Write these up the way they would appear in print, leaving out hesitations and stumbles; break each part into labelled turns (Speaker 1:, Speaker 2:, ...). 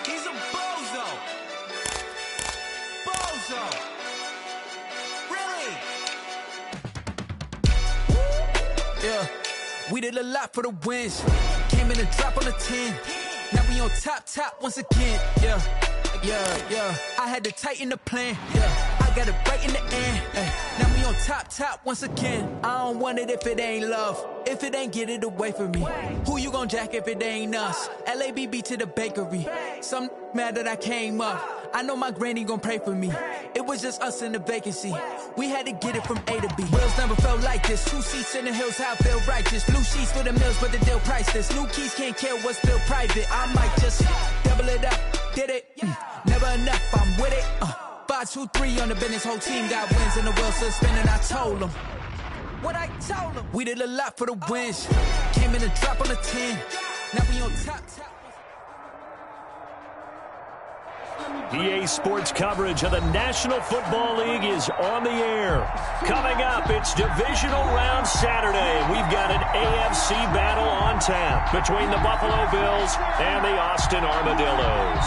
Speaker 1: He's a bozo. Bozo. Really? Yeah. We did a lot for the wins. Came in and drop on the 10. Now we on top once again. Yeah. I had to tighten the plan. Yeah. I got it right in the end. Now we on top once again. I don't want it if it ain't love. If it ain't, get it away from me. Who you gon' jack if it ain't us? LABB to the bakery. Some mad that I came up. I know my granny gon' pray for me. It was just us in the vacancy. We had to get it from A to B. Wheels never felt like this. 2 seats in the hills, how I feel righteous. Blue sheets for the mills, but the deal priceless. New keys can't kill what's still private. I might just double it up. Did it? Never enough, I'm with it. 5, 2, 3 on the business. Whole team got wins and the wheels still spinning. I told them what I told them. We did a lot for the wins. Came in and drop on the 10. Now we on top.
Speaker 2: EA Sports coverage of the National Football League is on the air. Coming up, it's Divisional Round Saturday. We've got an AFC battle on tap between the Buffalo Bills and the Austin Armadillos.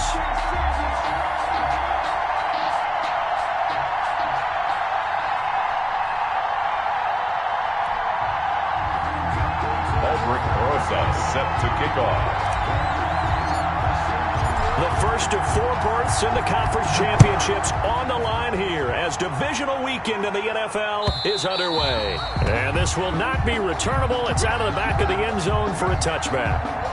Speaker 3: Set to kick off.
Speaker 2: The first of 4 berths in the conference championships on the line here as divisional weekend in the NFL is underway. And this will not be returnable. It's out of the back of the end zone for a touchback.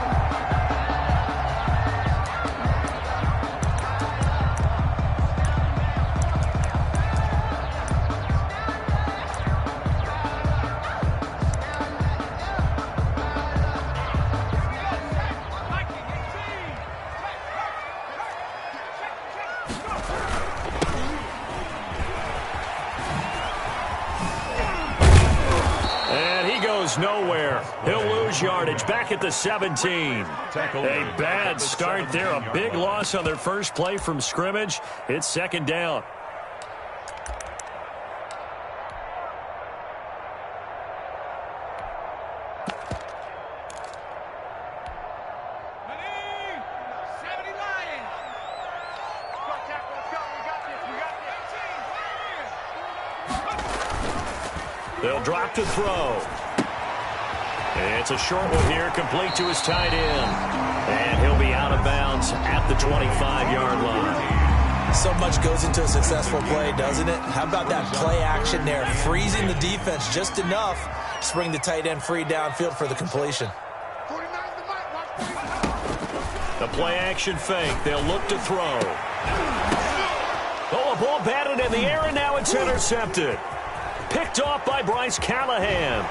Speaker 2: Nowhere. He'll lose yardage back at the 17. A bad start there. A big loss on their first play from scrimmage. It's second down. They'll drop to throw. It's a short one here, complete to his tight end. And he'll be out of bounds at the 25-yard line.
Speaker 4: So much goes into a successful play, doesn't it? How about that play action there, freezing the defense just enough to bring the tight end free downfield for the completion.
Speaker 2: The play action fake. They'll look to throw. Oh, a ball batted in the air, and now it's intercepted. Picked off by Bryce Callahan.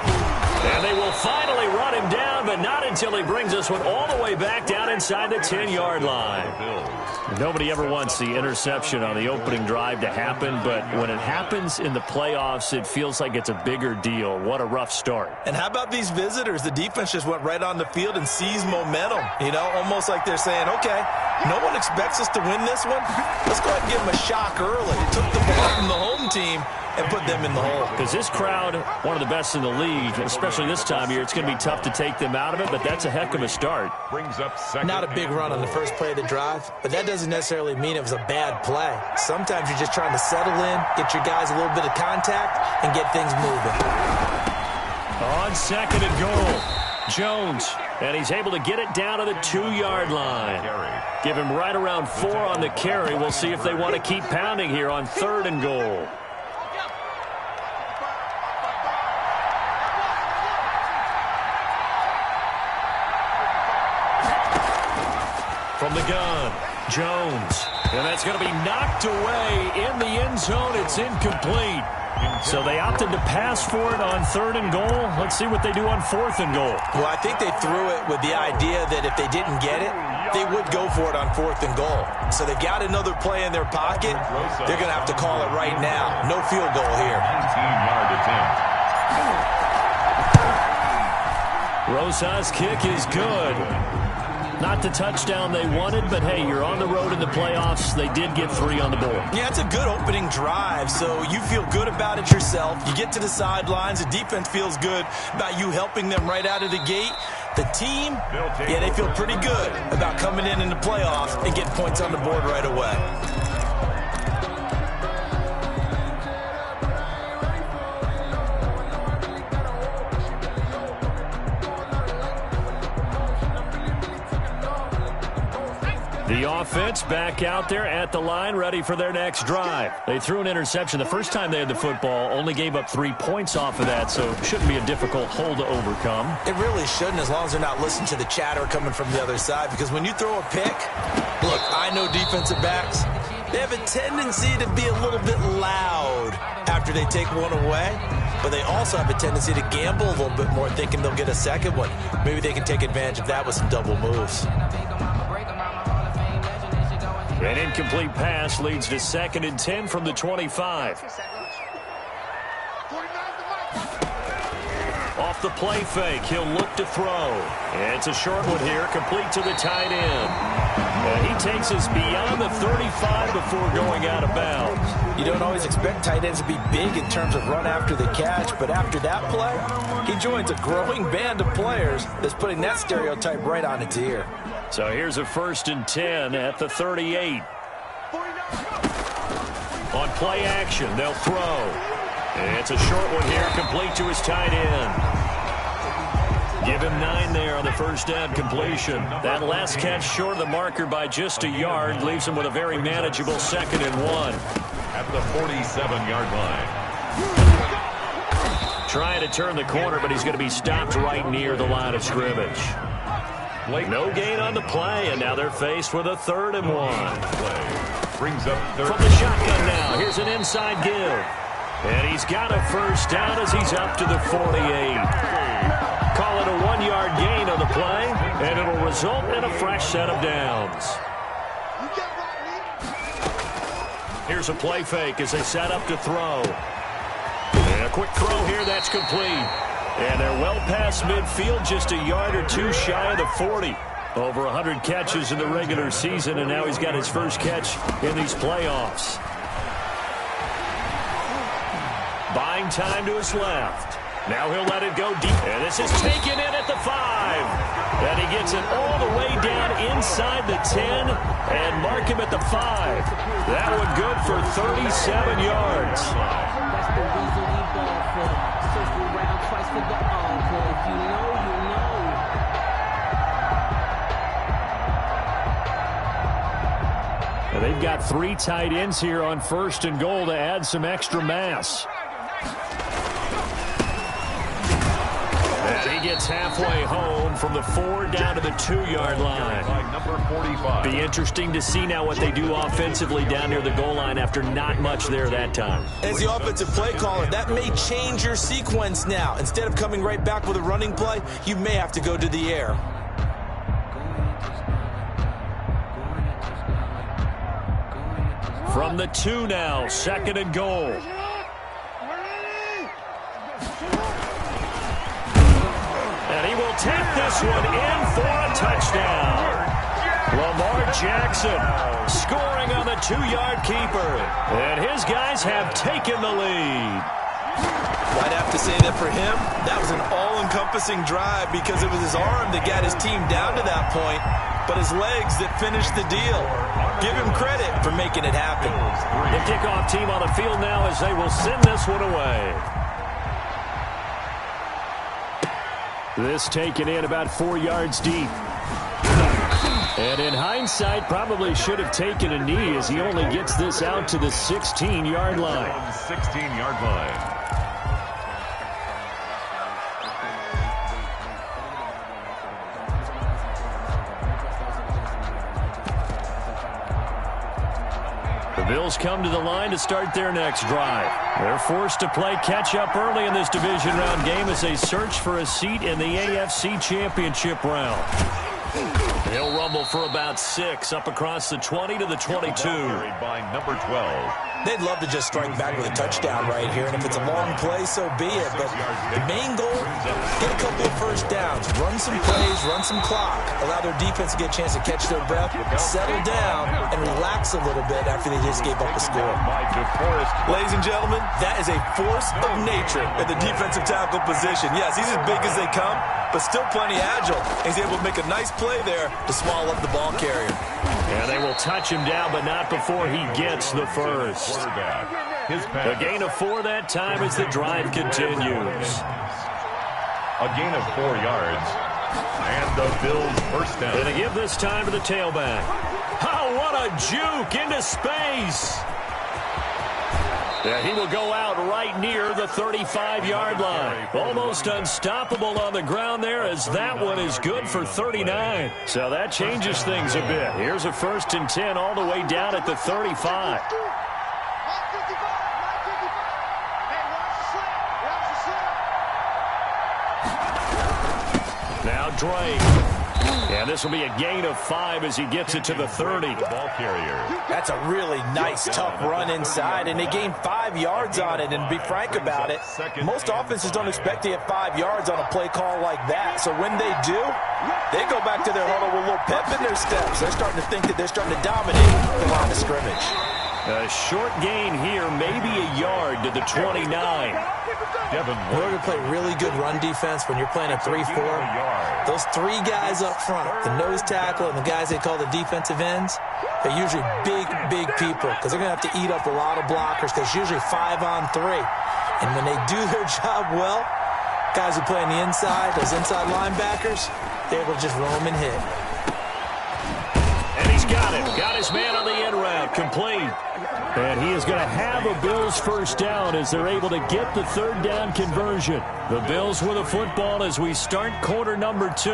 Speaker 2: And they will finally run him down, but not until he brings this one all the way back down inside the 10-yard line. Nobody ever wants the interception on the opening drive to happen, but when it happens in the playoffs, it feels like it's a bigger deal. What a rough start.
Speaker 4: And how about these visitors? The defense just went right on the field and seized momentum. You know, almost like they're saying, okay, no one expects us to win this one. Let's go ahead and give them a shock early. Took the ball from the home team and put them in the hole.
Speaker 2: Because this crowd, one of the best in the league, especially this time of year, it's going to be tough to take them out of it, but that's a heck of a start.
Speaker 3: Brings up second.
Speaker 4: Not a big run on the first play of the drive, but that doesn't necessarily mean it was a bad play. Sometimes you're just trying to settle in, get your guys a little bit of contact, and get things moving.
Speaker 2: On second and goal, Jones, and he's able to get it down to the 2-yard line. Give him right around 4 on the carry. We'll see if they want to keep pounding here on 3rd and goal. From the gun, Jones. And that's going to be knocked away in the end zone. It's incomplete. So they opted to pass for it on 3rd and goal. Let's see what they do on 4th and goal.
Speaker 4: Well, I think they threw it with the idea that if they didn't get it, they would go for it on 4th and goal. So they've got another play in their pocket. They're going to have to call it right now. No field goal here.
Speaker 3: 19-yard attempt.
Speaker 2: Rosa's kick is good. Not the touchdown they wanted, but hey, you're on the road in the playoffs. They did get 3 on the board.
Speaker 4: Yeah, it's a good opening drive, so you feel good about it yourself. You get to the sidelines. The defense feels good about you helping them right out of the gate. The team, yeah, they feel pretty good about coming in the playoffs and getting points on the board right away.
Speaker 2: The offense back out there at the line, ready for their next drive. They threw an interception the first time they had the football, only gave up 3 points off of that, so it shouldn't be a difficult hole to overcome.
Speaker 4: It really shouldn't, as long as they're not listening to the chatter coming from the other side, because when you throw a pick, look, I know defensive backs, they have a tendency to be a little bit loud after they take one away, but they also have a tendency to gamble a little bit more, thinking they'll get a second one. Maybe they can take advantage of that with some double moves.
Speaker 2: An incomplete pass leads to 2nd and 10 from the 25. Off the play fake, he'll look to throw. And it's a short one here, complete to the tight end. And he takes us beyond the 35 before going out of bounds.
Speaker 4: You don't always expect tight ends to be big in terms of run after the catch, but after that play, he joins a growing band of players that's putting that stereotype right on its ear.
Speaker 2: So here's a 1st and 10 at the 38. On play action, they'll throw. And it's a short one here, complete to his tight end. Give him 9 there on the first down completion. That last catch short of the marker by just a yard leaves him with a very manageable 2nd and 1.
Speaker 3: At the 47-yard line.
Speaker 2: Trying to turn the corner, but he's going to be stopped right near the line of scrimmage. No gain on the play, and now they're faced with a 3rd and 1.
Speaker 3: Brings up 3rd.
Speaker 2: From the shotgun now, here's an inside give. And he's got a first down as he's up to the 48. Call it a 1-yard gain on the play, and it'll result in a fresh set of downs. Here's a play fake as they set up to throw. And a quick throw here, that's complete. And they're well past midfield, just a yard or 2 shy of the 40. Over 100 catches in the regular season, and now he's got his first catch in these playoffs. Buying time to his left. Now he'll let it go deep. And this is taken in at the 5. And he gets it all the way down inside the 10 and mark him at the 5. That one good for 37 yards.
Speaker 5: That's the reason we ball for the circle round twice for the encore. If you know, you know.
Speaker 2: Now they've got 3 tight ends here on 1st and goal to add some extra mass. And he gets halfway home from the 4 down to the 2-yard line.
Speaker 3: Number 45.
Speaker 2: Be interesting to see now what they do offensively down near the goal line after not much there that time.
Speaker 4: As the offensive play caller, that may change your sequence now. Instead of coming right back with a running play, you may have to go to the air.
Speaker 2: From the 2 now, 2nd and goal. And he will tap this one in for a touchdown. Lamar Jackson scoring on the 2-yard keeper. And his guys have taken the lead.
Speaker 4: I'd have to say that for him, that was an all-encompassing drive because it was his arm that got his team down to that point, but his legs that finished the deal. Give him credit for making it happen.
Speaker 2: The kickoff team on the field now as they will send this one away. This taken in about 4 yards deep. And in hindsight, probably should have taken a knee as he only gets this out to the 16-yard line.
Speaker 3: 16-yard line.
Speaker 2: The Bills come to the line to start their next drive. They're forced to play catch-up early in this division round game as they search for a seat in the AFC Championship round. They'll rumble for about 6 up across the 20 to the 22.
Speaker 3: By number 12.
Speaker 4: They'd love to just strike back with a touchdown right here, and if it's a long play, so be it. But the main goal, get a couple of first downs, run some plays, run some clock, allow their defense to get a chance to catch their breath, settle down, and relax a little bit after they just gave up a score.
Speaker 6: Ladies and gentlemen, that is a force of nature at the defensive tackle position. Yes, he's as big as they come, but still plenty agile. He's able to make a nice play there to swallow up the ball carrier.
Speaker 2: And they will touch him down, but not before he gets the first. A gain of 4 that time as the drive continues.
Speaker 3: A gain of 4 yards. And the Bills first down.
Speaker 2: Going to give this time to the tailback. Oh, what a juke into space. Yeah, he will go out right near the 35-yard line. Almost unstoppable on the ground there, as that one is good for 39. So that changes things a bit. Here's a 1st and 10 all the way down at the 35. Now Drake. And this will be a gain of 5 as he gets it to the 30.
Speaker 3: Ball carrier.
Speaker 4: That's a really nice, tough run inside, and they gained 5 yards on it. And to be frank about it, most offenses don't expect to get 5 yards on a play call like that. So when they do, they go back to their huddle with a little pep in their steps. They're starting to think that they're starting to dominate the line of scrimmage.
Speaker 2: A short gain here, maybe a yard to the 29.
Speaker 4: In order to play really good run defense when you're playing a 3-4, those 3 guys up front, the nose tackle and the guys they call the defensive ends, they're usually big people because they're going to have to eat up a lot of blockers because it's usually 5-on-3. And when they do their job well, guys who play on the inside, those inside linebackers, they're able to just roam and hit.
Speaker 2: And he's got it. Got his man on the end route. Complete. And he is going to have a Bills first down as they're able to get the 3rd down conversion. The Bills with a football as we start quarter number 2.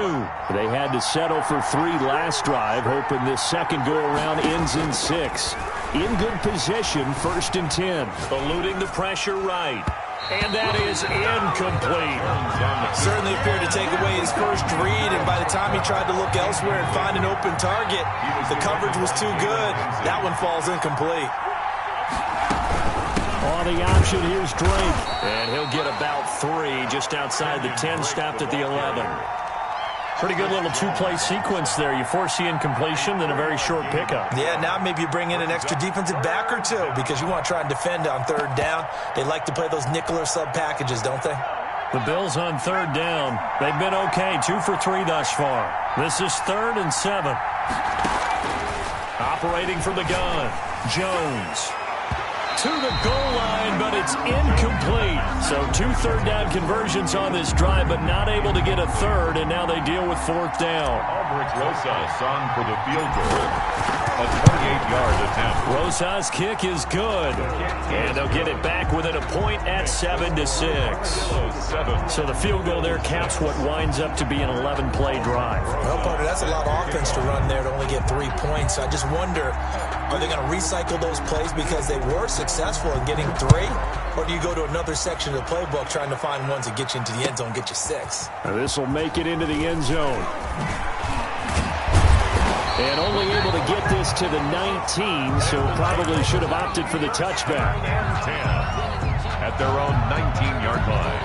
Speaker 2: They had to settle for 3 last drive, hoping this second go-around ends in 6. In good position, 1st and 10. Eluding the pressure right. And that is incomplete.
Speaker 4: Certainly appeared to take away his first read, and by the time he tried to look elsewhere and find an open target, the coverage was too good. That one falls incomplete.
Speaker 2: On the option, here's Drake. And he'll get about 3 just outside the 10, stopped at the 11. Pretty good little 2-play sequence there. You force the incompletion, then a very short pickup.
Speaker 4: Yeah, now maybe you bring in an extra defensive back or 2 because you want to try and defend on 3rd down. They like to play those nickel or sub packages, don't they?
Speaker 2: The Bills on 3rd down. They've been okay, 2 for 3 thus far. This is 3rd and 7. Operating from the gun, Jones. To the goal line, but it's incomplete. So 2 3rd down conversions on this drive, but not able to get a 3rd, and now they deal with 4th down.
Speaker 3: Albrecht Rosas on for the field goal. A 28-yard attempt.
Speaker 2: Rosas' kick is good. And they'll get it back within a point at 7-6. So the field goal there caps what winds up to be an 11-play drive.
Speaker 4: Well, partner, that's a lot of offense to run there to only get 3 points. I just wonder, are they going to recycle those plays because they were successful in getting 3? Or do you go to another section of the playbook trying to find ones that get you into the end zone, get you 6?
Speaker 2: This will make it into the end zone. And only able to get this to the 19, so probably should have opted for the touchback.
Speaker 3: 10 at their own 19-yard line.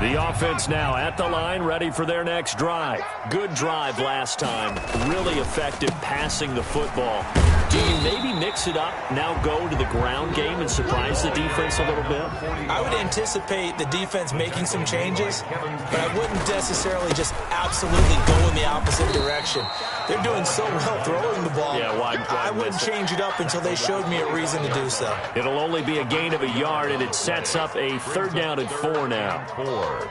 Speaker 2: The offense now at the line, ready for their next drive. Good drive last time. Really effective passing the football. Do you maybe mix it up, now go to the ground game and surprise the defense a little bit?
Speaker 4: I would anticipate the defense making some changes, but I wouldn't necessarily just absolutely go in the opposite direction. They're doing so well throwing the ball.
Speaker 2: Yeah, why
Speaker 4: I wouldn't change it up until they showed me a reason to do so.
Speaker 2: It'll only be a gain of a yard, and it sets up a 3rd down and 4 now.
Speaker 3: 4.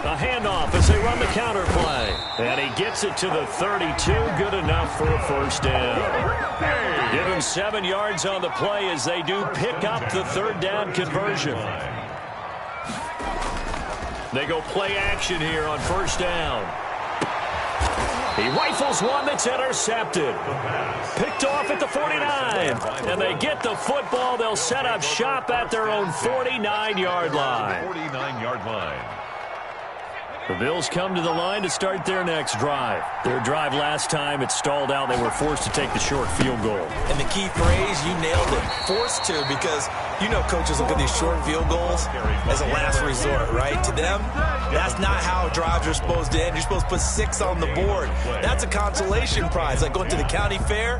Speaker 2: A handoff as they run the counter play. And he gets it to the 32. Good enough for a 1st down. Give him 7 yards on the play as they do pick up the 3rd down conversion. They go play action here on 1st down. He rifles one that's intercepted. Picked off at the 49. And they get the football. They'll set up shop at their own 49-yard line.
Speaker 3: 49-yard line.
Speaker 2: The Bills come to the line to start their next drive. Their drive last time, it stalled out. They were forced to take the short field goal.
Speaker 6: And the key phrase, you nailed it, forced to, because you know coaches look at these short field goals as a last resort, right? To them, that's not how drives are supposed to end. You're supposed to put 6 on the board. That's a consolation prize, like going to the county fair.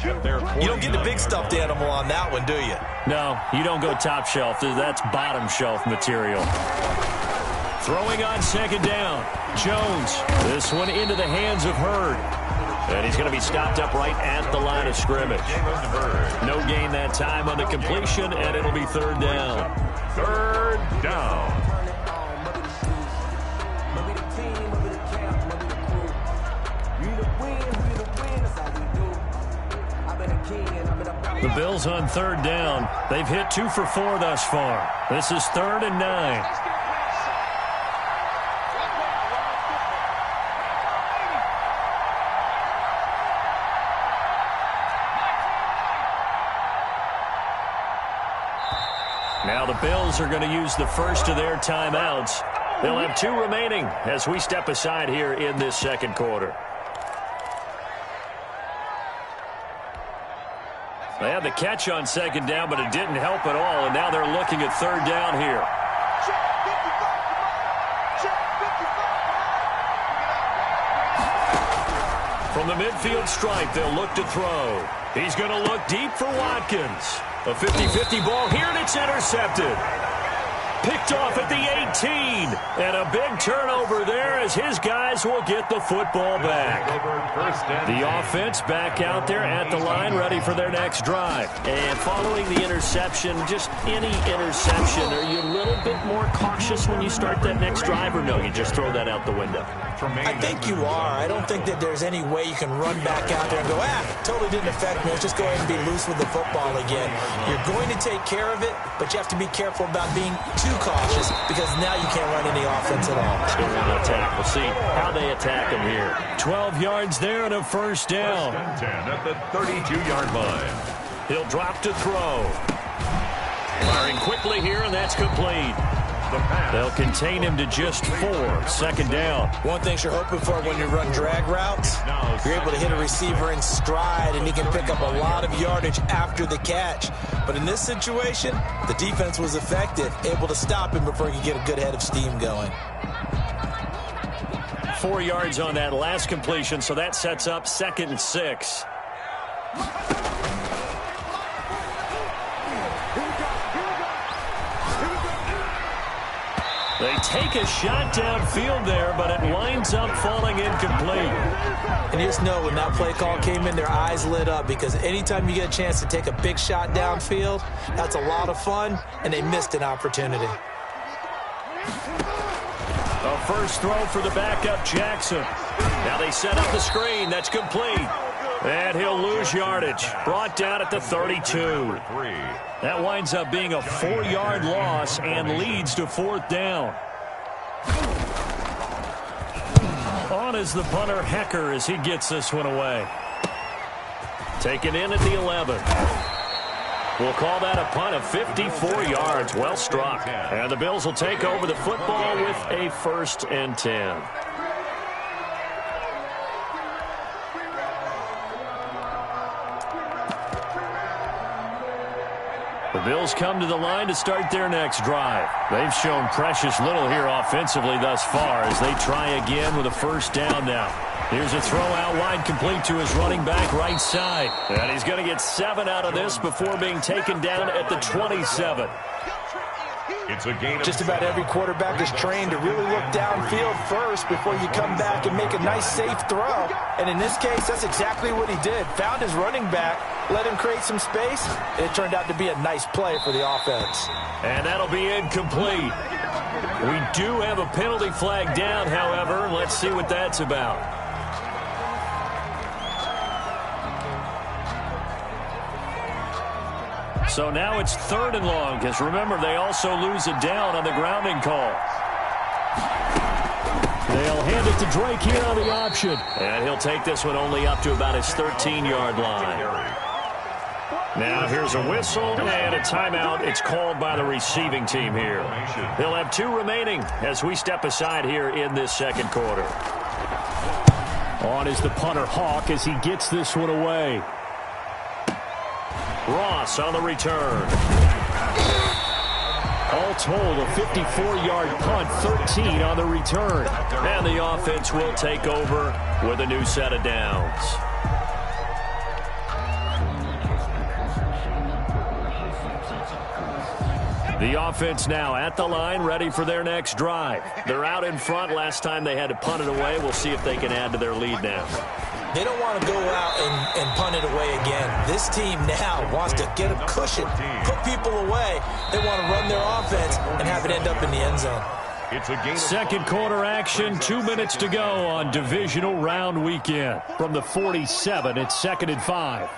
Speaker 6: You don't get the big stuffed animal on that one, do you?
Speaker 2: No, you don't go top shelf. That's bottom shelf material. Throwing on second down. Jones. This one into the hands of Hurd. And he's going to be stopped up right at the line of scrimmage. No gain that time on the completion, and it'll be third down.
Speaker 3: Third down.
Speaker 2: The Bills on third down. They've hit 2 for 4 thus far. This is 3rd and 9. Now the Bills are going to use the first of their timeouts. They'll have 2 remaining as we step aside here in this second quarter. They had the catch on second down, but it didn't help at all, and now they're looking at third down here. From the midfield stripe, they'll look to throw. He's going to look deep for Watkins. A 50-50 ball here, and it's intercepted. Picked off at the 18. And a big turnover there as his guys will get the football back. The offense back out there at the line, ready for their next drive. And following the interception, just any interception, are you a little bit more cautious when you start that next drive, or no, you just throw that out the window?
Speaker 6: I think you are. I don't think that there's any way you can run back out there and go, totally didn't affect me. Let's just go ahead and be loose with the football again. You're going to take care of it, but you have to be careful about being too cautious, because now you can't run any offense at all.
Speaker 2: Still want to attack. We'll see how they attack him here. 12 yards there and a first down.
Speaker 3: First and 10 at the 32-yard line.
Speaker 2: He'll drop to throw. Firing quickly here, and that's complete. They'll contain him to just 4. Second down.
Speaker 6: One thing you're hoping for when you run drag routes, you're able to hit a receiver in stride, and he can pick up a lot of yardage after the catch. But in this situation, the defense was effective, able to stop him before he could get a good head of steam going.
Speaker 2: 4 yards on that last completion, so that sets up 2nd and 6. They take a shot downfield there, but it winds up falling incomplete.
Speaker 6: And you just know when that play call came in, their eyes lit up, because anytime you get a chance to take a big shot downfield, that's a lot of fun, and they missed an opportunity.
Speaker 2: A first throw for the backup, Jackson. Now they set up the screen. That's complete. And he'll lose yardage. Brought down at the 32. That winds up being a 4-yard loss and leads to 4th down. On is the punter, Hecker, as he gets this one away. Taken in at the 11. We'll call that a punt of 54 yards. Well struck. And the Bills will take over the football with a 1st and 10. The Bills come to the line to start their next drive. They've shown precious little here offensively thus far as they try again with a 1st down now. Here's a throw out wide, complete to his running back right side. And he's going to get 7 out of this before being taken down at the 27.
Speaker 3: It's a gain.
Speaker 6: Just about every quarterback is trained to really look downfield first before you come back and make a nice, safe throw. And in this case, that's exactly what he did. Found his running back, let him create some space, and it turned out to be a nice play for the offense.
Speaker 2: And that'll be incomplete. We do have a penalty flag down, however. Let's see what that's about. So now it's 3rd and long, because remember, they also lose it down on the grounding call. They'll hand it to Drake here on the option. And he'll take this one only up to about his 13-yard line. Now here's a whistle and a timeout. It's called by the receiving team here. They'll have 2 remaining as we step aside here in this second quarter. On is the punter Hawk as he gets this one away. Ross on the return. All told, a 54-yard punt, 13 on the return. And the offense will take over with a new set of downs. The offense now at the line, ready for their next drive. They're out in front. Last time they had to punt it away. We'll see if they can add to their lead now.
Speaker 6: They don't want to go out and punt it away again. This team now wants to get a cushion, put people away. They want to run their offense and have it end up in the end zone.
Speaker 2: Second quarter action, 2 minutes to go on divisional round weekend. From the 47, it's 2nd and 5.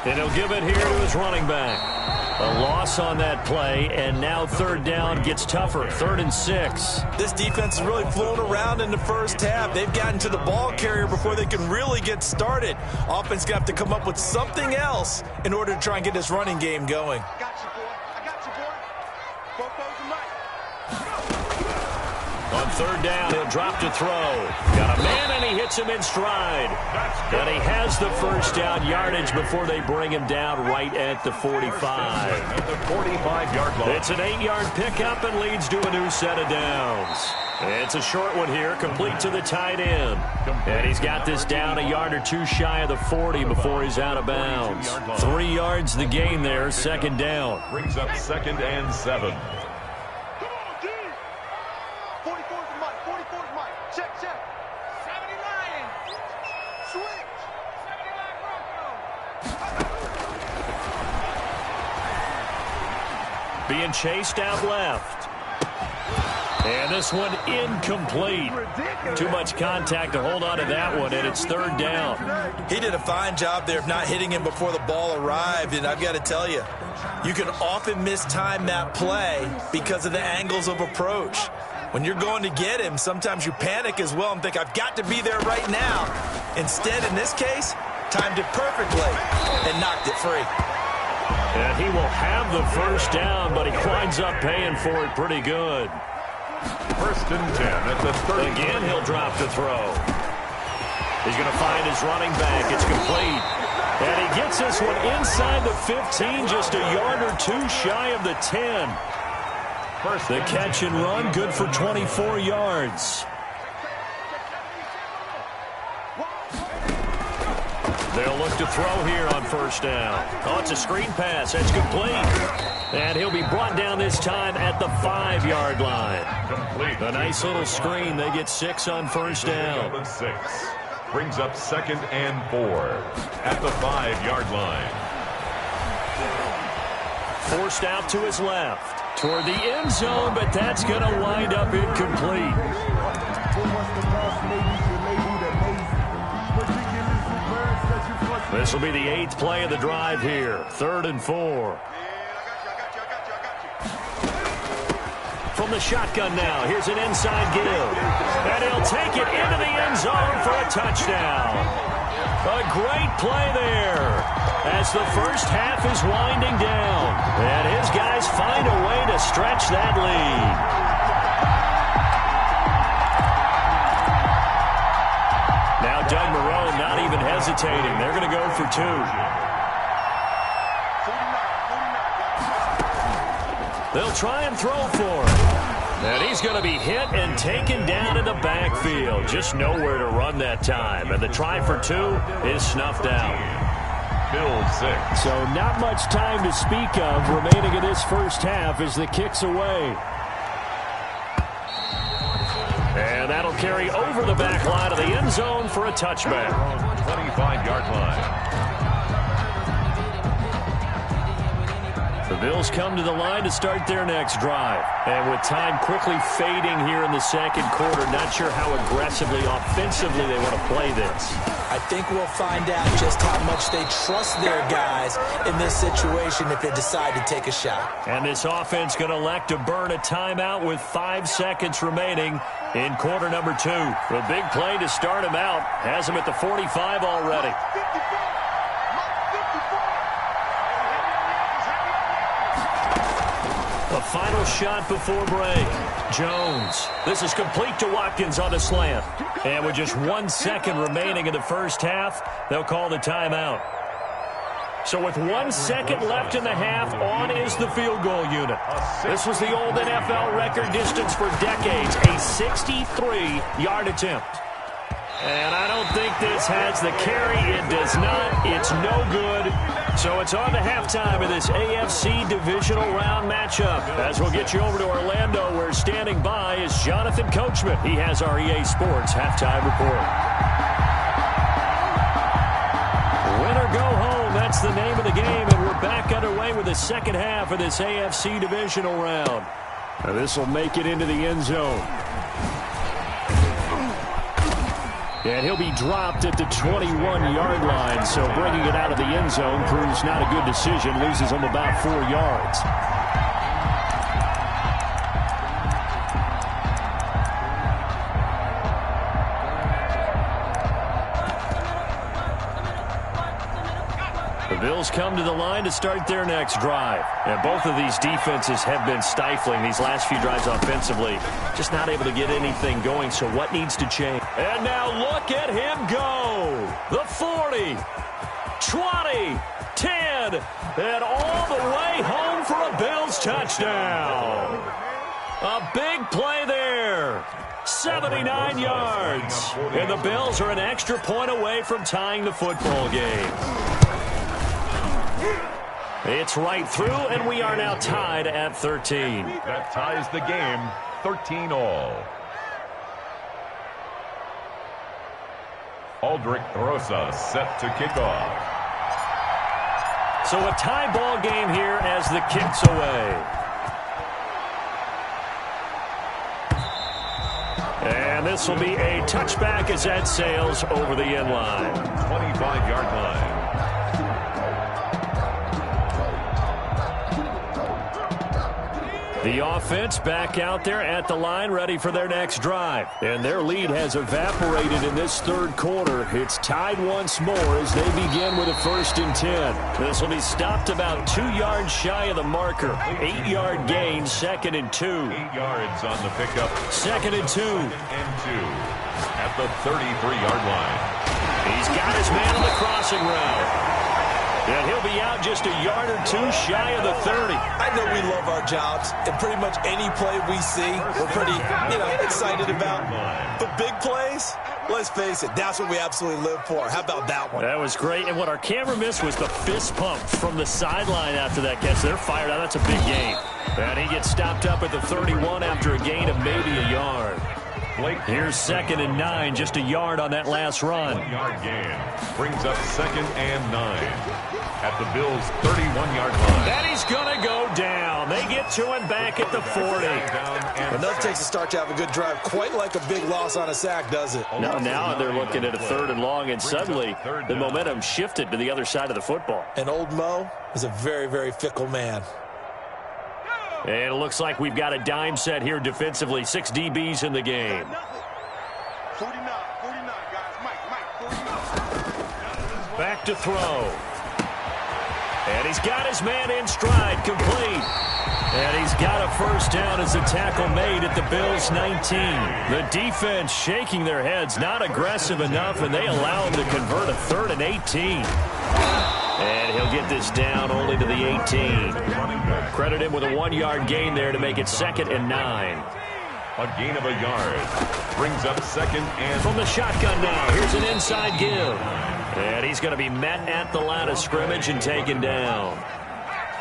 Speaker 2: And he'll give it here to his running back. A loss on that play, and now 3rd down gets tougher. 3rd and 6.
Speaker 6: This defense is really flown around in the first half. They've gotten to the ball carrier before they can really get started. Offense going to have to come up with something else in order to try and get this running game going.
Speaker 7: I got you, boy. Both those are mine.
Speaker 2: On 3rd down, he'll drop to throw. Got a man, and he hits him in stride. And he has the first down yardage before they bring him down right at the 45.
Speaker 3: At the 45-yard line.
Speaker 2: It's an 8-yard pickup and leads to a new set of downs. It's a short one here, complete to the tight end. And he's got this down a yard or 2 shy of the 40 before he's out of bounds. 3 yards the gain there, 2nd down.
Speaker 3: Brings up 2nd and 7.
Speaker 7: 44's mine. Check. 79. Switch. 79 Broncos.
Speaker 2: Being chased out left. And this one incomplete. Too much contact to hold on to that one, and it's 3rd down.
Speaker 6: He did a fine job there of not hitting him before the ball arrived, and I've got to tell you, you can often mistime that play because of the angles of approach. When you're going to get him, sometimes you panic as well and think, I've got to be there right now. Instead, in this case, timed it perfectly and knocked it free.
Speaker 2: And he will have the first down, but he winds up paying for it pretty good.
Speaker 3: 1st and 10 at the 30.
Speaker 2: Again, he'll drop to throw. He's going to find his running back. It's complete. And he gets this one inside the 15, just a yard or 2 shy of the 10. The catch and run, good for 24 yards. They'll look to throw here on 1st down. Oh, it's a screen pass. That's complete. And he'll be brought down this time at the 5-yard line. A nice little screen. They get 6 on 1st down.
Speaker 3: 6. Brings up 2nd and 4 at the 5-yard line.
Speaker 2: Forced out to his left. Toward the end zone, but that's going to wind up incomplete. This will be the 8th play of the drive here. 3rd and 4. From the shotgun now, here's an inside give. And he'll take it into the end zone for a touchdown. A great play there as the first half is winding down. And his guys find a way to stretch that lead. Now Doug Moreau not even hesitating. They're going to go for 2. They'll try and throw for it. And he's going to be hit and taken down in the backfield. Just nowhere to run that time. And the try for 2 is snuffed out.
Speaker 3: Bill 6.
Speaker 2: So not much time to speak of remaining in this first half as the kick's away. And that'll carry over the back line of the end zone for a touchback.
Speaker 3: 25-yard line.
Speaker 2: The Bills come to the line to start their next drive. And with time quickly fading here in the second quarter, not sure how aggressively, offensively they want to play this.
Speaker 6: I think we'll find out just how much they trust their guys in this situation if they decide to take a shot.
Speaker 2: And this offense going to elect to burn a timeout with 5 seconds remaining in quarter number 2. The big play to start him out has him at the 45 already. A final shot before break. Jones. This is complete to Watkins on the slant. And with just 1 second remaining in the first half, they'll call the timeout. So with 1 second left in the half, on is the field goal unit. This was the old NFL record distance for decades, a 63-yard attempt. And I don't think this has the carry. It does not. It's no good. So it's on to halftime of this AFC divisional round matchup. As we'll get you over to Orlando, where standing by is Jonathan Coachman. He has our EA Sports halftime report. Win or go home, that's the name of the game, and we're back underway with the second half of this AFC divisional round. Now this will make it into the end zone. And he'll be dropped at the 21-yard line, so bringing it out of the end zone proves not a good decision, loses him about 4 yards. The Bills come to the line to start their next drive. And both of these defenses have been stifling these last few drives offensively. Just not able to get anything going, so what needs to change? And now look at him go. The 40, 20, 10, and all the way home for a Bills touchdown. A big play there. 79 yards. And the Bills are an extra point away from tying the football game. It's right through, and we are now tied at 13.
Speaker 3: That ties the game, 13-all. Aldrich Rosa set to kick off.
Speaker 2: So a tie ball game here as the kick's away. And this will be a touchback as that sails over the end line.
Speaker 3: 25-yard line.
Speaker 2: The offense back out there at the line, ready for their next drive. And their lead has evaporated in this third quarter. It's tied once more as they begin with a 1st and 10. This will be stopped about 2 yards shy of the marker. 8-yard gain, 2nd and 2.
Speaker 3: 8 yards on the pickup.
Speaker 2: 2nd and 2.
Speaker 3: 2nd and 2 at the 33-yard line.
Speaker 2: He's got his man on the crossing route. And he'll be out just a yard or 2 shy of the 30.
Speaker 6: I know we love our jobs, and pretty much any play we see, we're pretty, excited about. But big plays, let's face it, that's what we absolutely live for. How about that one?
Speaker 2: That was great. And what our camera missed was the fist pump from the sideline after that catch. They're fired out. That's a big gain. And he gets stopped up at the 31 after a gain of maybe a yard. Here's 2nd and 9, just a yard on that last run.
Speaker 3: 1-yard gain brings up 2nd and 9 at the Bills' 31-yard line.
Speaker 2: And he's going to go down. They get to him back at the 40.
Speaker 6: Enough takes a start to have a good drive. Quite like a big loss on a sack, does it?
Speaker 2: No, now they're looking at a 3rd and long, and suddenly the momentum shifted to the other side of the football.
Speaker 6: And old Mo is a very, very fickle man.
Speaker 2: And it looks like we've got a dime set here defensively. 6 DBs in the game.
Speaker 7: 49, guys. Mike, 49.
Speaker 2: Back to throw. And he's got his man in stride, complete. And he's got a 1st down as a tackle made at the Bills' 19. The defense shaking their heads, not aggressive enough, and they allow him to convert a 3rd and 18. And he'll get this down only to the 18. Credit him with a 1-yard gain there to make it 2nd and 9.
Speaker 3: A gain of a yard brings up 2nd and...
Speaker 2: From the shotgun now, here's an inside give. And he's going to be met at the line of scrimmage and taken down.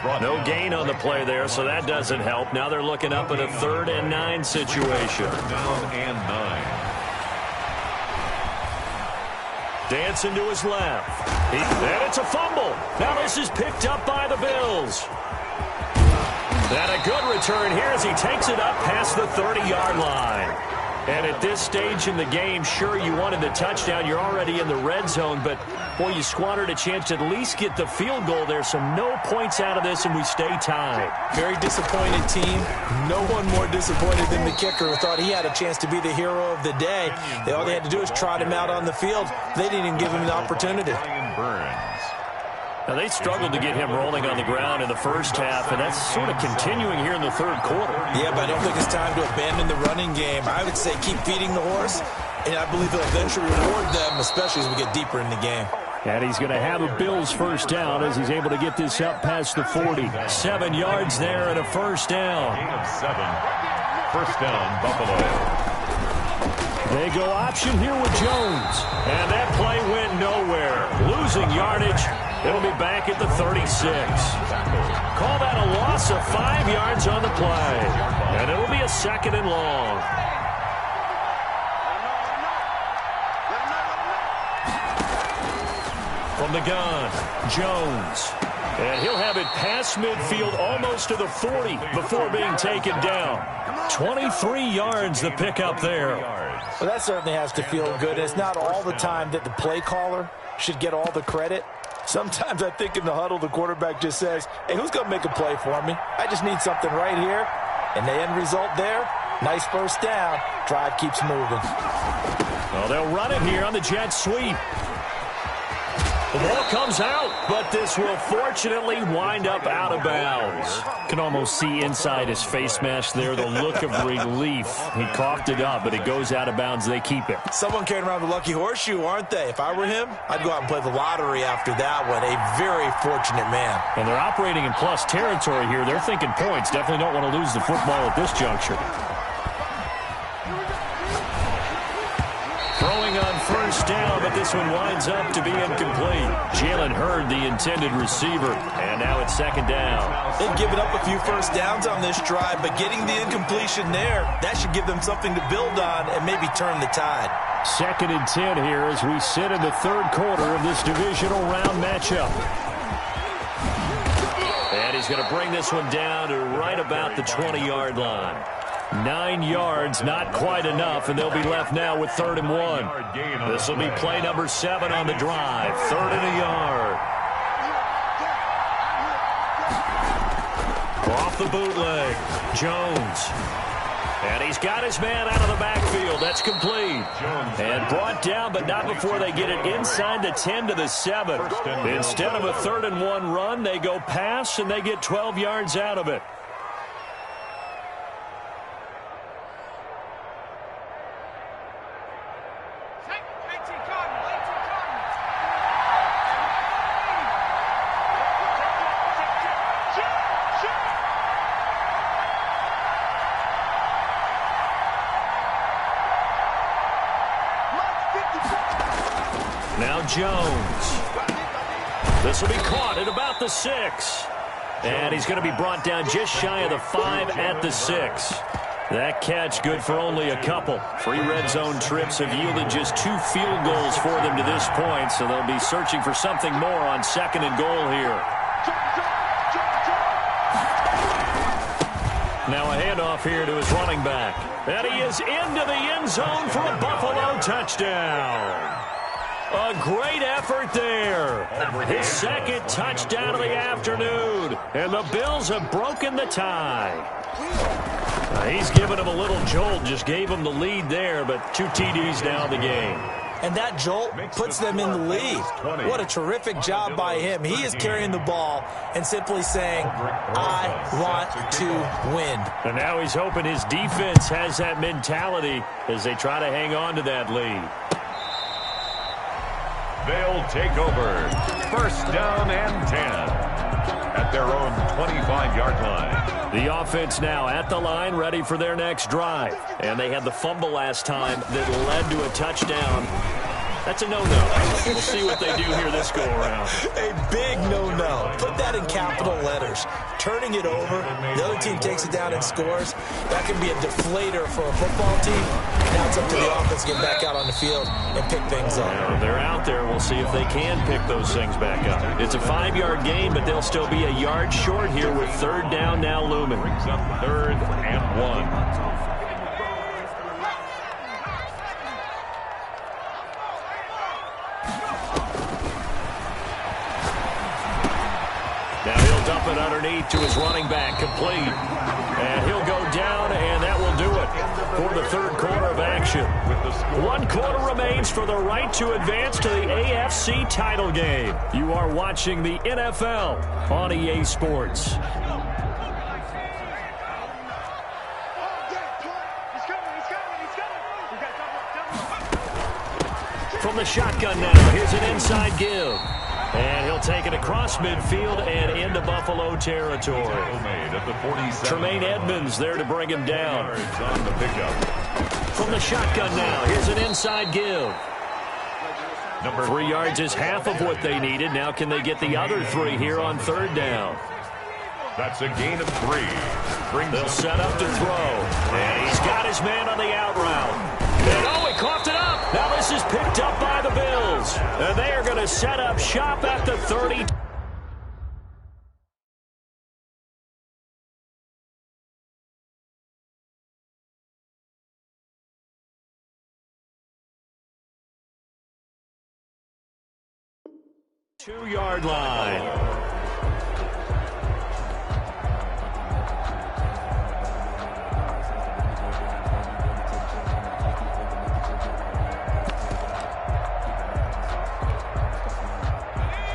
Speaker 2: No gain on the play there, so that doesn't help. Now they're looking up at a 3rd and 9 situation.
Speaker 3: 3rd down and 9.
Speaker 2: Dancing to his left. And it's a fumble. Now this is picked up by the Bills. And a good return here as he takes it up past the 30-yard line. And at this stage in the game, sure, you wanted the touchdown. You're already in the red zone, but, boy, you squandered a chance to at least get the field goal there. So no points out of this, and we stay tied.
Speaker 6: Very disappointed team. No one more disappointed than the kicker, who thought he had a chance to be the hero of the day. All they had to do was trot him out on the field. They didn't even give him the opportunity.
Speaker 2: Now, they struggled to get him rolling on the ground in the first half, and that's sort of continuing here in the third quarter.
Speaker 6: Yeah, but I don't think it's time to abandon the running game. I would say keep feeding the horse, and I believe he'll eventually reward them, especially as we get deeper in the game.
Speaker 2: And he's going to have a Bills first down as he's able to get this up past the 40. 7 yards there and a first down.
Speaker 3: Gain of 7. First down, Buffalo.
Speaker 2: They go option here with Jones. And that play went nowhere. Losing yardage. It'll be back at the 36. Call that a loss of 5 yards on the play. And it'll be a second and long. From the gun, Jones. And he'll have it past midfield almost to the 40 before being taken down. 23 yards the pickup there.
Speaker 6: Well, that certainly has to feel good. It's not all the time that the play caller should get all the credit. Sometimes I think in the huddle, the quarterback just says, hey, who's going to make a play for me? I just need something right here. And the end result there, nice first down. Drive keeps moving.
Speaker 2: Well, they'll run it here on the jet sweep. The ball comes out, but this will fortunately wind up out of bounds. Can almost see inside his face mask there the look of relief. He coughed it up, but it goes out of bounds. They keep it.
Speaker 6: Someone carrying around the lucky horseshoe, aren't they? If I were him, I'd go out and play the lottery after that one. A very fortunate man.
Speaker 2: And they're operating in plus territory here. They're thinking points. Definitely don't want to lose the football at this juncture. Throwing on first down, but this one winds up to be incomplete. Jalen Hurd, the intended receiver, and now it's second down.
Speaker 6: They've given up a few first downs on this drive, but getting the incompletion there, that should give them something to build on and maybe turn the tide.
Speaker 2: Second and 10 here as we sit in the third quarter of this divisional round matchup. And he's going to bring this one down to right about the 20-yard line. 9 yards, not quite enough, and they'll be left now with 3rd and 1. This will be play number 7 on the drive. 3rd and a yard. Off the bootleg, Jones. And he's got his man out of the backfield. That's complete. And brought down, but not before they get it inside the 10 to the 7. Instead of a 3rd and 1 run, they go pass, and they get 12 yards out of it. Now Jones. This will be caught at about the 6. And he's going to be brought down just shy of the 5 at the 6. That catch good for only a couple. 3 red zone trips have yielded just 2 field goals for them to this point, so they'll be searching for something more on 2nd and goal here. Now a handoff here to his running back. And he is into the end zone for a Buffalo touchdown. A great effort there. His 2nd touchdown of the afternoon. And the Bills have broken the tie. He's given him a little jolt. Just gave him the lead there, but 2 TDs now in the game.
Speaker 6: And that jolt puts them in the lead. What a terrific job by him. He is carrying the ball and simply saying, I want to win.
Speaker 2: And now he's hoping his defense has that mentality as they try to hang on to that lead.
Speaker 3: They'll take over. First down and 10 at their own 25-yard line.
Speaker 2: The offense now at the line, ready for their next drive. And they had the fumble last time that led to a touchdown. That's a no-no. We'll see what they do here this go-around.
Speaker 4: A big no-no. Put that in capital letters. Turning it over, the other team takes it down and scores. That can be a deflator for a football team. Now it's up to the offense to get back out on the field and pick things up.
Speaker 2: Well, they're out there. We'll see if they can pick those things back up. It's a 5-yard gain, but they'll still be a yard short here with third down now looming.
Speaker 3: Brings up 3rd and 1.
Speaker 2: Now he'll dump it underneath to his running back, complete. And he'll go down, and that will do it for the third quarter of action. 1 quarter remains for the right to advance to the AFC title game. You are watching the NFL on EA Sports. From the shotgun now, here's an inside give. And he'll take it across midfield and into Buffalo territory. Tremaine Edmonds there to bring him down. From the shotgun now, here's an inside give. 3 yards is half of what they needed. Now can they get the other 3 here on third down?
Speaker 3: That's a gain of 3.
Speaker 2: They'll set up to throw. And he's got his man on the out route. And oh, he coughed it up. Now this is picked up by the Bills. And they are going to set up shop at the 30. Two-yard line.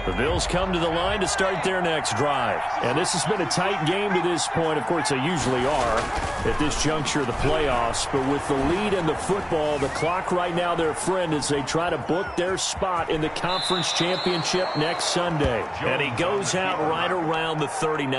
Speaker 2: The Bills come to the line to start their next drive. And this has been a tight game to this point. Of course, they usually are at this juncture of the playoffs. But with the lead in the football, the clock right now their friend as they try to book their spot in the conference championship next Sunday. And he goes out right around the 39.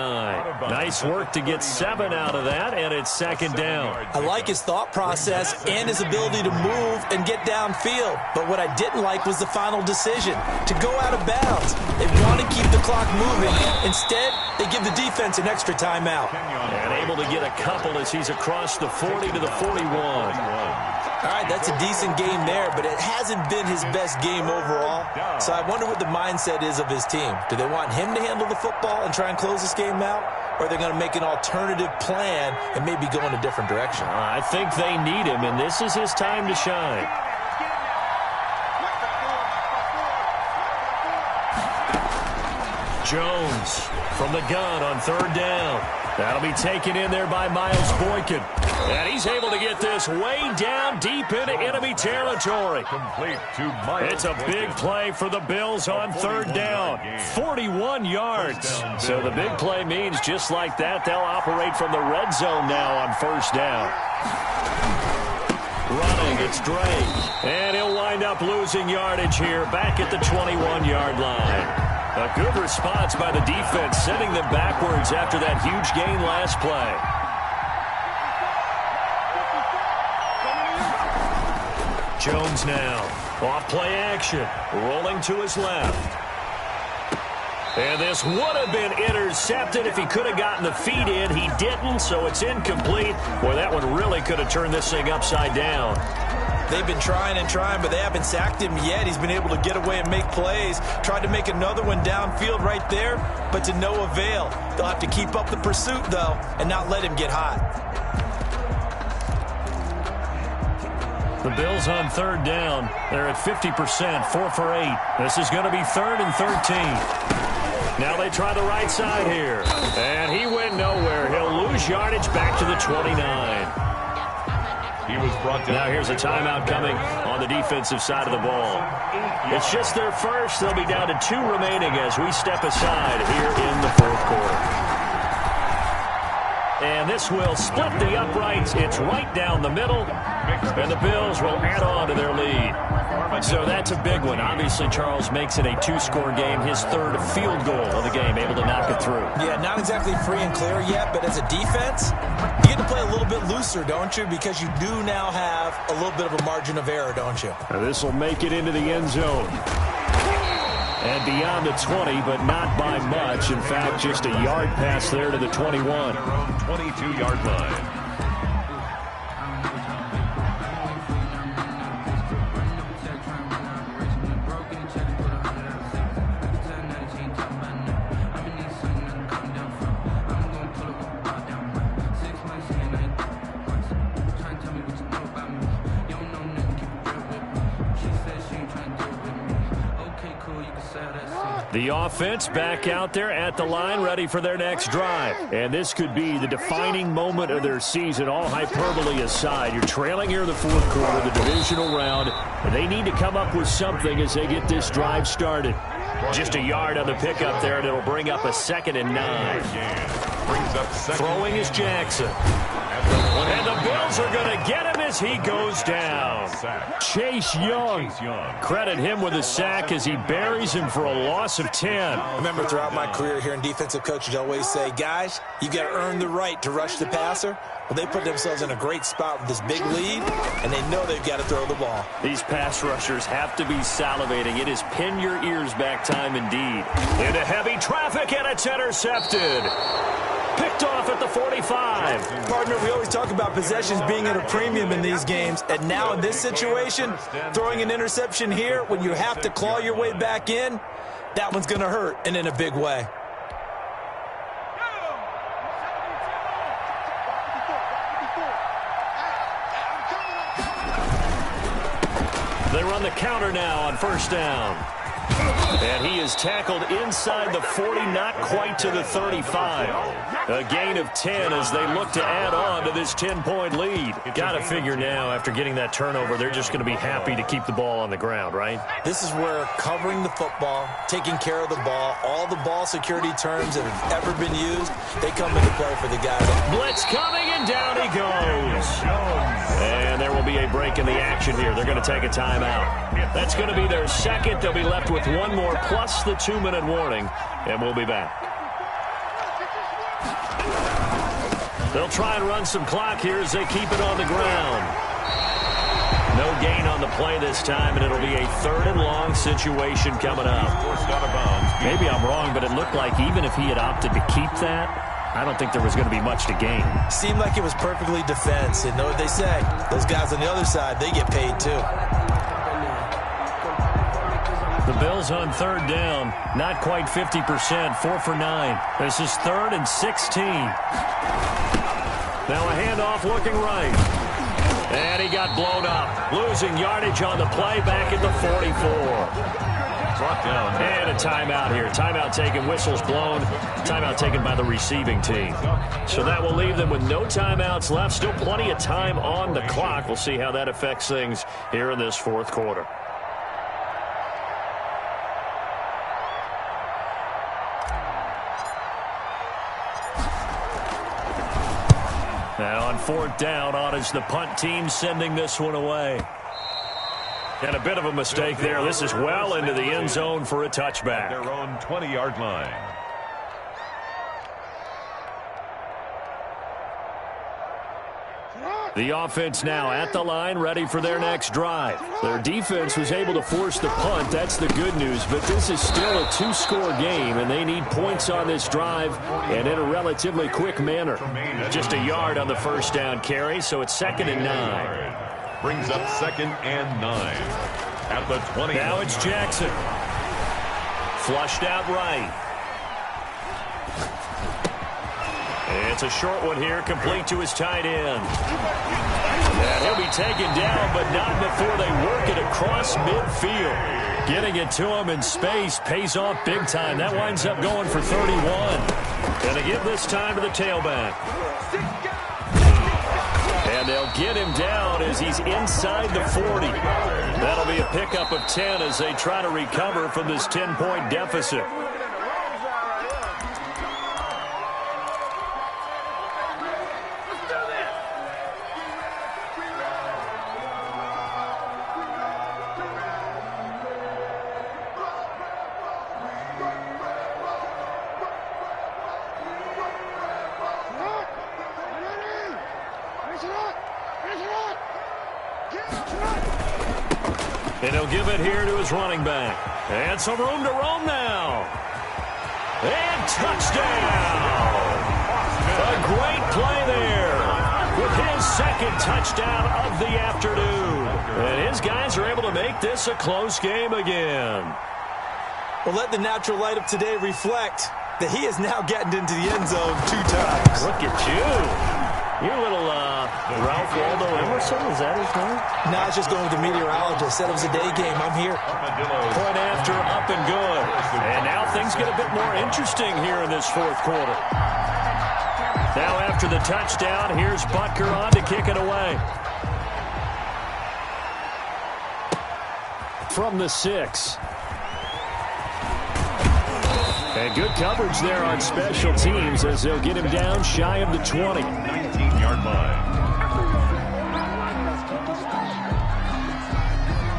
Speaker 2: Nice work to get 7 out of that, and it's second down.
Speaker 4: I like his thought process and his ability to move and get downfield. But what I didn't like was the final decision, to go out of bounds. They want to keep the clock moving. Instead, they give the defense an extra timeout.
Speaker 2: And able to get a couple as he's across the 40 to the 41.
Speaker 4: All right, that's a decent game there, but it hasn't been his best game overall. So I wonder what the mindset is of his team. Do they want him to handle the football and try and close this game out? Or are they going to make an alternative plan and maybe go in a different direction?
Speaker 2: I think they need him, and this is his time to shine. Jones from the gun on third down. That'll be taken in there by Miles Boykin. And he's able to get this way down deep into enemy territory.
Speaker 3: Complete to Miles.
Speaker 2: It's a big play for the Bills on third down. 41 yards. So the big play means just like that, they'll operate from the red zone now on first down. Running, it's Drake. And he'll wind up losing yardage here back at the 21-yard line. A good response by the defense, sending them backwards after that huge gain last play. Jones now, off play action, rolling to his left. And this would have been intercepted if he could have gotten the feet in. He didn't, so it's incomplete. Boy, that one really could have turned this thing upside down.
Speaker 4: They've been trying and trying, but they haven't sacked him yet. He's been able to get away and make plays. Tried to make another one downfield right there, but to no avail. They'll have to keep up the pursuit, though, and not let him get hot.
Speaker 2: The Bills on third down. They're at 50%, 4 for 8. This is going to be 3rd and 13. Now they try the right side here. And he went nowhere. He'll lose yardage back to the 29.
Speaker 3: He was brought down.
Speaker 2: Now here's a timeout coming on the defensive side of the ball. It's just their first. They'll be down to 2 remaining as we step aside here in the fourth quarter. And this will split the uprights. It's right down the middle. And the Bills will add on to their lead. So that's a big one. Obviously, Charles makes it a two-score game. His third field goal of the game, able to knock it through.
Speaker 4: Yeah, not exactly free and clear yet, but as a defense, you get to play a little bit looser, don't you? Because you do now have a little bit of a margin of error, don't you?
Speaker 2: This will make it into the end zone. And beyond the 20, but not by much. In fact, just a yard pass there to the 21.
Speaker 3: 22-yard line.
Speaker 2: The offense back out there at the line, ready for their next drive. And this could be the defining moment of their season, all hyperbole aside. You're trailing here in the fourth quarter, the divisional round, and they need to come up with something as they get this drive started. Just a yard on the pickup there, and it'll bring up a 2nd and 9. Throwing is Jackson. And the Bills are going to get him as he goes down. Chase Young. Credit him with a sack as he buries him for a loss of 10.
Speaker 4: I remember throughout my career here in defensive coaches always say, guys, you got to earn the right to rush the passer. Well, they put themselves in a great spot with this big lead, and they know they've got to throw the ball.
Speaker 2: These pass rushers have to be salivating. It is pin your ears back time indeed. Into heavy traffic, and it's intercepted. Picked off at the 45.
Speaker 4: Partner, we always talk about possessions being at a premium in these games, and now in this situation, throwing an interception here when you have to claw your way back in, that one's going to hurt, and in a big way.
Speaker 2: They run the counter now on first down. And he is tackled inside the 40, not quite to the 35. A gain of 10 as they look to add on to this 10-point lead. Got to figure now, after getting that turnover, they're just going to be happy to keep the ball on the ground, right?
Speaker 4: This is where covering the football, taking care of the ball, all the ball security terms that have ever been used, they come into play for the guys.
Speaker 2: Blitz coming, and down he goes. And there will be a break in the action here. They're going to take a timeout. That's going to be their second. They'll be left with one more plus the 2-minute warning, and we'll be back. They'll try and run some clock here as they keep it on the ground. No gain on the play this time, and it'll be a 3rd and long situation coming up. Maybe I'm wrong, but it looked like even if he had opted to keep that, I don't think there was going to be much to gain.
Speaker 4: Seemed like it was perfectly defense, and know what they say. Those guys on the other side, they get paid too.
Speaker 2: The Bills on 3rd down, not quite 50%, 4 for 9. This is 3rd and 16. Now a handoff looking right. And he got blown up, losing yardage on the play back at the 44.
Speaker 3: Brought down.
Speaker 2: And a timeout here. Timeout taken, whistles blown. Timeout taken by the receiving team. So that will leave them with no timeouts left. Still plenty of time on the clock. We'll see how that affects things here in this 4th quarter. Now on 4th down, on is the punt team sending this one away. And a bit of a mistake there. This is well into the end zone for a touchback.
Speaker 3: Their own 20-yard line.
Speaker 2: The offense now at the line, ready for their next drive. Their defense was able to force the punt. That's the good news. But this is still a 2-score game, and they need points on this drive and in a relatively quick manner. Just a yard on the first down carry, so it's 2nd and 9.
Speaker 3: Brings up 2nd and 9. At the 20.
Speaker 2: Now it's Jackson. Flushed out right. It's a short one here, complete to his tight end. And he'll be taken down, but not before they work it across midfield. Getting it to him in space pays off big time. That winds up going for 31. And they give this time to the tailback. And they'll get him down as he's inside the 40. That'll be a pickup of 10 as they try to recover from this 10-point deficit. And he'll give it here to his running back. And some room to roam now. And touchdown. A great play there with his second touchdown of the afternoon. And his guys are able to make this a close game again.
Speaker 6: Well, let the natural light of today reflect that he is now getting into the end zone 2 times.
Speaker 2: Look at you. Your little Ralph Waldo Emerson, is that his name?
Speaker 6: No, I was just going with the meteorologist. Said it was a day game. I'm here.
Speaker 2: Point after, up and good. And now things get a bit more interesting here in this fourth quarter. Now after the touchdown, here's Butker on to kick it away. From the 6. And good coverage there on special teams as they'll get him down shy of the 20.
Speaker 3: 19-yard line.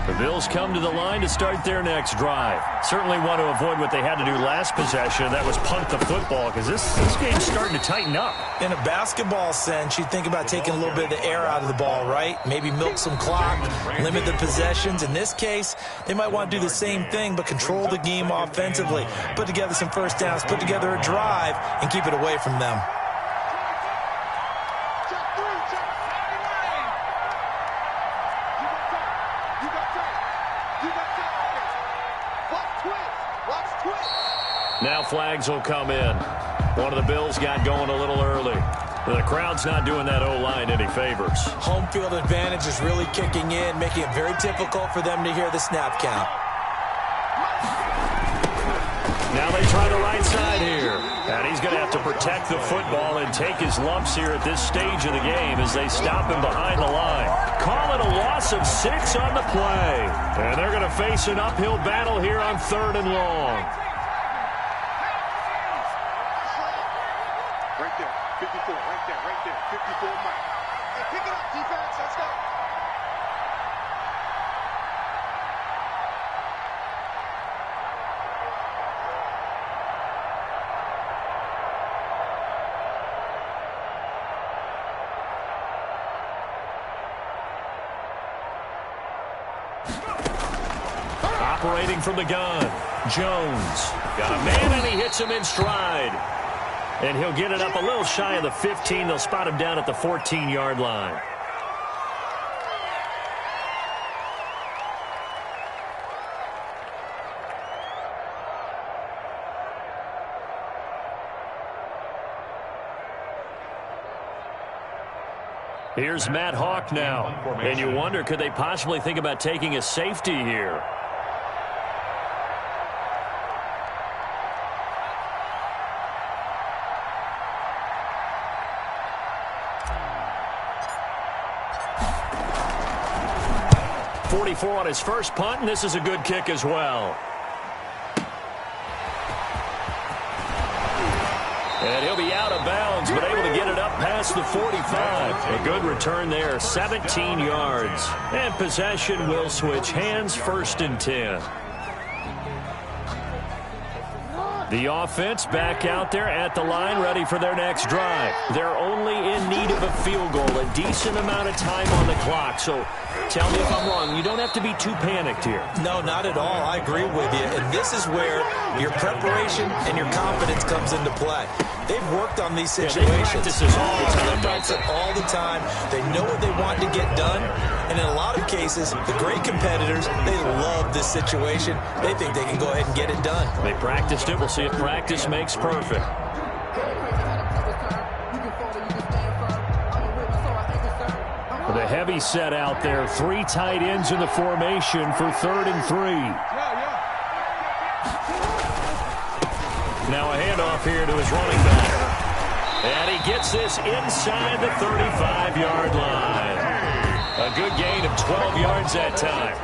Speaker 2: The Bills come to the line to start their next drive. Certainly want to avoid what they had to do last possession. That was punt the football because this game's starting to tighten up.
Speaker 6: In a basketball sense, you think about taking a little bit of the air out of the ball, right? Maybe milk some clock, limit the possessions. In this case, they might want to do the same thing, but control the game offensively. Put together some first downs, put together a drive, and keep it away from them.
Speaker 2: Now flags will come in. One of the Bills got going a little early. The crowd's not doing that O-line any favors.
Speaker 6: Home field advantage is really kicking in, making it very difficult for them to hear the snap count.
Speaker 2: Now they try the right side here. And he's going to have to protect the football and take his lumps here at this stage of the game as they stop him behind the line. Call it a loss of 6 on the play. And they're going to face an uphill battle here on 3rd and long.
Speaker 7: Right there, 54, right there, 54 Mike. Hey, pick it up, defense, let's go.
Speaker 2: Operating from the gun, Jones. Got a man and he hits him in stride. And he'll get it up a little shy of the 15. They'll spot him down at the 14-yard line. Here's Matt Hawk now. And you wonder, could they possibly think about taking a safety here? On his first punt, and this is a good kick as well. And he'll be out of bounds, but able to get it up past the 45. A good return there, 17 yards. And possession will switch hands, 1st and 10. The offense back out there at the line, ready for their next drive. They're only in need of a field goal, a decent amount of time on the clock. So tell me if I'm wrong. You don't have to be too panicked here.
Speaker 6: No, not at all. I agree with you. And this is where your preparation and your confidence comes into play. They've worked on these situations.
Speaker 2: They practice this all the time.
Speaker 6: They practice it all the time. They know what they want to get done. And in a lot of cases, the great competitors, they love this situation. They think they can go ahead and get it done.
Speaker 2: They practiced it. We'll see if practice makes perfect. The heavy set out there. 3 tight ends in the formation for 3rd and 3. Now a handoff here to his running back. And he gets this inside the 35-yard line. A good gain of 12 yards that time.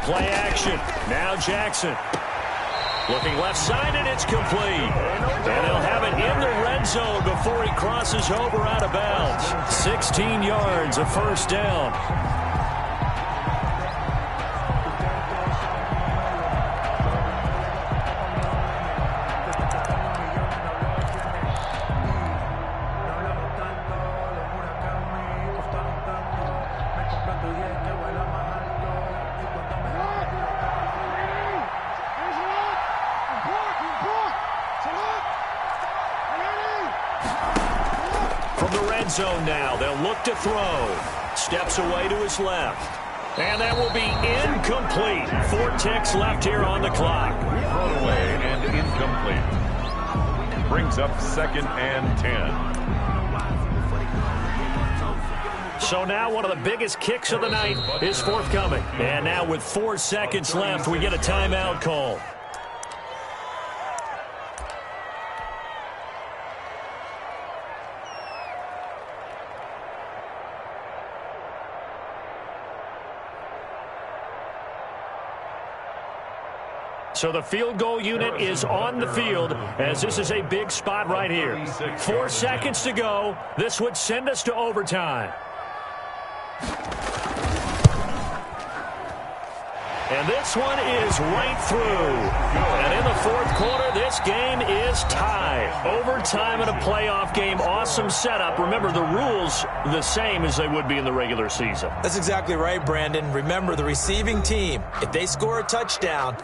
Speaker 2: Play action. Now Jackson. Looking left side, and it's complete. And he'll have it in the red zone before he crosses over out of bounds. 16 yards, a first down. Zone now. They'll look to throw. Steps away to his left. And that will be incomplete. 4 ticks left here on the clock.
Speaker 3: Thrown away and incomplete. Brings up 2nd and 10.
Speaker 2: So now one of the biggest kicks of the night is forthcoming. And now with 4 seconds left, we get a timeout call. So the field goal unit is on the field as this is a big spot right here. 4 seconds to go. This would send us to overtime. And this one is right through. And in the 4th quarter, this game is tied. Overtime in a playoff game. Awesome setup. Remember, the rules the same as they would be in the regular season.
Speaker 4: That's exactly right, Brandon. Remember, the receiving team, if they score a touchdown,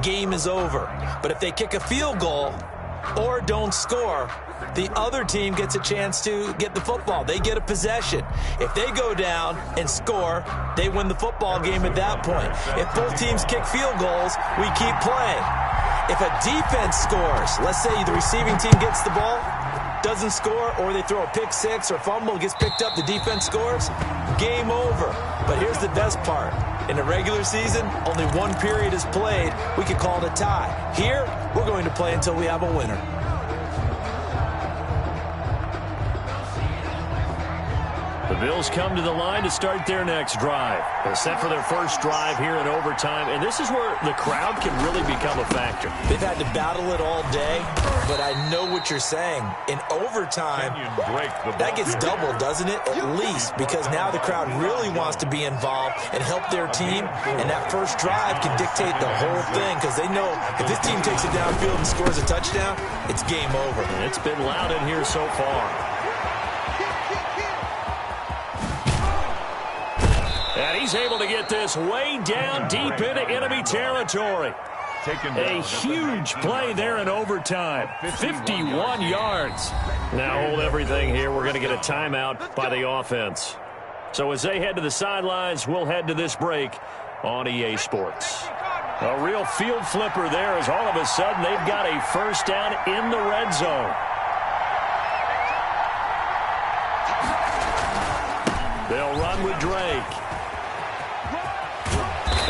Speaker 4: game is over. But if they kick a field goal or don't score, the other team gets a chance to get the football. They get a possession. If they go down and score, they win the football game at that point. If both teams kick field goals, we keep playing. If a defense scores, let's say the receiving team gets the ball, doesn't score, or they throw a pick six or fumble, gets picked up, the defense scores, game over. But here's the best part. In the regular season, only 1 period is played. We could call it a tie. Here, we're going to play until we have a winner.
Speaker 2: The Bills come to the line to start their next drive. They're set for their first drive here in overtime, and this is where the crowd can really become a factor.
Speaker 4: They've had to battle it all day, but I know what you're saying. In overtime, that gets doubled, doesn't it? At least, because now the crowd really wants to be involved and help their team, and that first drive can dictate the whole thing, because they know if this team takes it downfield and scores a touchdown, it's game over.
Speaker 2: And it's been loud in here so far. And he's able to get this way down deep into enemy territory. A huge play there in overtime. 51 yards. Now hold everything here. We're going to get a timeout by the offense. So as they head to the sidelines, we'll head to this break on EA Sports. A real field flipper there as all of a sudden they've got a first down in the red zone. They'll run with Drake.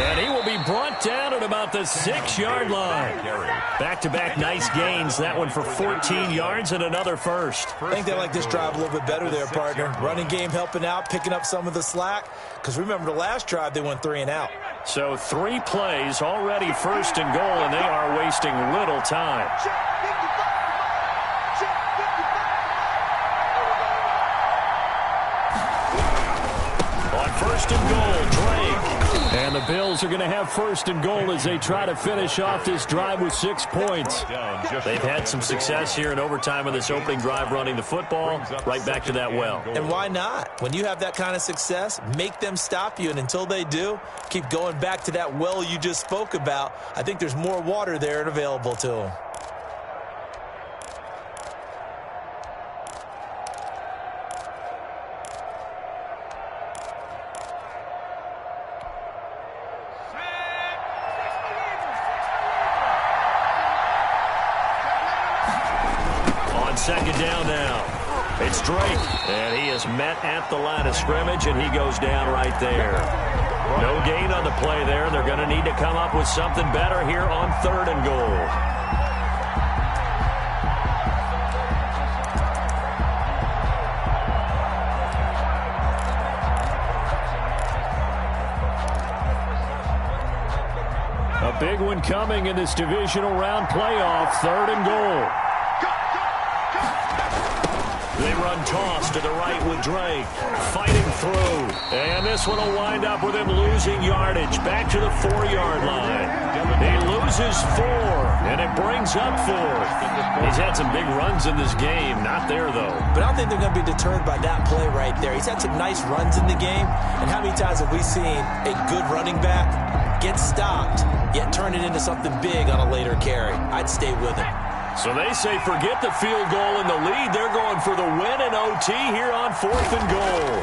Speaker 2: And he will be brought down at about the 6-yard line. Back-to-back nice gains. That one for 14 yards and another first.
Speaker 4: I think they like this drive a little bit better there, partner. Running game helping out, picking up some of the slack. Because remember, the last drive, they went 3 and out.
Speaker 2: So 3 plays, already first and goal, and they are wasting little time. On first and goal, Drake. And the Bills are going to have first and goal as they try to finish off this drive with 6 points. They've had some success here in overtime in this opening drive running the football. Right back to that well.
Speaker 4: And why not? When you have that kind of success, make them stop you. And until they do, keep going back to that well you just spoke about. I think there's more water there and available to them.
Speaker 2: Second down now. It's Drake, and he is met at the line of scrimmage, and he goes down right there. No gain on the play there. They're going to need to come up with something better here on 3rd and goal. big one coming in this divisional round playoff. 3rd and goal. They run toss to the right with Drake. Fighting through. And this one will wind up with him losing yardage. Back to the 4-yard line. He loses 4, and it brings up 4. He's had some big runs in this game. Not there, though.
Speaker 4: But I don't think they're going to be deterred by that play right there. He's had some nice runs in the game. And how many times have we seen a good running back get stopped, yet turn it into something big on a later carry? I'd stay with him.
Speaker 2: So they say forget the field goal and the lead. They're going for the win in OT here on 4th and goal.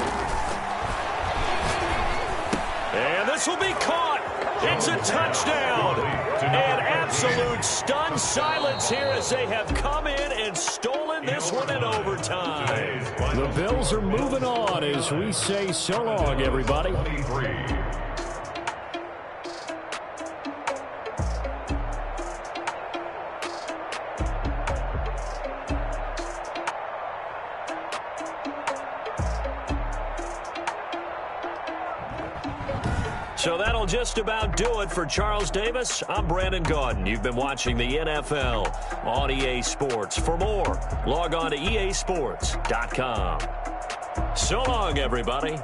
Speaker 2: And this will be caught. It's a touchdown. And absolute stunned silence here as they have come in and stolen this one in overtime. The Bills are moving on as we say so long, everybody. So that'll just about do it for Charles Davis. I'm Brandon Gaudin. You've been watching the NFL on EA Sports. For more, log on to easports.com. So long, everybody.